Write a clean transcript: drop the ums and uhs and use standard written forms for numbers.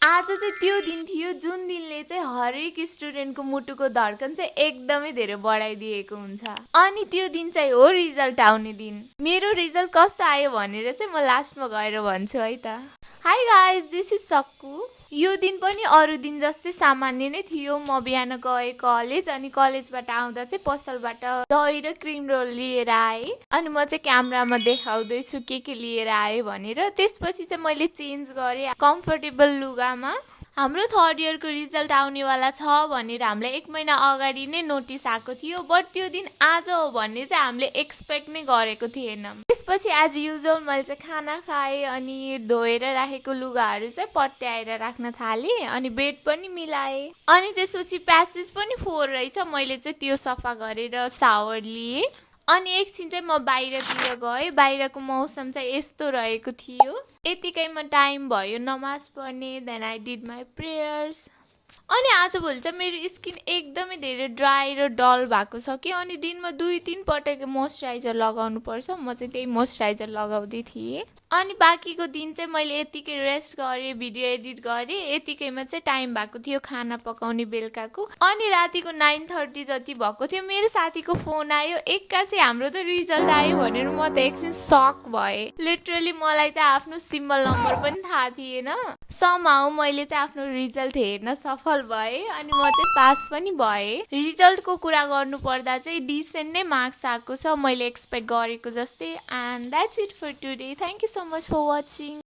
आज चाहिँ त्यो दिन थियो जुन दिनले चाहिँ हरेक स्टुडेन्टको मुटुको धड्कन चाहिँ एकदमै धेरै बढाइदिएको हुन्छ। अनि त्यो दिन चाहिँ हो रिजल्ट आउने दिन। मेरो रिजल्ट कस्तो आयो भनेर चाहिँ म लास्टमा गएर भन्छु है त। हाई गाइज, दिस इज सक्कु। यो दिन पनि अरू दिन जस्तै सामान्य नै थियो। म बिहान गएँ कलेज, अनि कलेजबाट आउँदा चाहिँ पसलबाट दही र क्रिम रोल लिएर आएँ। अनि म चाहिँ क्यामेरामा देखाउँदैछु के लिएर आएँ भनेर। त्यसपछि चाहिँ मैले चेन्ज गरेँ कम्फर्टेबल लुगामा। हाम्रो थर्ड इयरको रिजल्ट आउनेवाला छ भनेर हामीलाई 1 महिना अगाडि नै नोटिस आएको थियो, बट त्यो दिन आज हो भन्ने चाहिँ हामीले एक्सपेक्ट नै गरेको थिएनौँ। त्यसपछि एज युजुअल मैले चाहिँ खाना खाएँ, अनि धोएर राखेको लुगाहरू चाहिँ पट्याएर राख्न थालेँ, अनि बेड पनि मिलाएँ। अनि त्यसपछि प्यासेज पनि 4 रहेछ, मैले चाहिँ त्यो सफा गरेर सावर लिएँ। अनि एकछिन चाहिँ म बाहिरतिर गएँ। बाहिरको मौसम चाहिँ यस्तो रहेको थियो। यतिकैमा टाइम भयो नमाज पढ्ने। Then I did my prayers. अनि आजभोलि चाहिँ मेरो स्किन एकदमै धेरै ड्राई र डल भएको छ कि, अनि दिनमा 2-3 पटक मोइस्चराइजर लगाउनु पर्छ। म चाहिँ त्यही मोइस्चराइजर लगाउँदै थिएँ। अनि बाँकीको दिन चाहिँ मैले यतिकै रेस्ट गरेँ, भिडियो एडिट गरेँ। यतिकैमा चाहिँ टाइम भएको थियो खाना पकाउने बेलुकाको। अनि रातिको 9:30 जति भएको थियो, मेरो साथीको फोन आयो। एक्कासी हाम्रो त रिजल्ट आयो भनेर म त एकछिन सक भएँ। लिटरली मलाई चाहिँ आफ्नो सिम्बल नम्बर पनि थाहा थिएन। समहाउ मैले चाहिँ आफ्नो रिजल्ट हेर्न सफल भएँ, अनि म चाहिँ पास पनि भएँ। रिजल्टको कुरा गर्नु पर्दा चाहिँ डिसेन्ट नै मार्क्स आएको छ, मैले एक्सपेक्ट गरेको जस्तै। And that's it for today. Thank you so much for watching.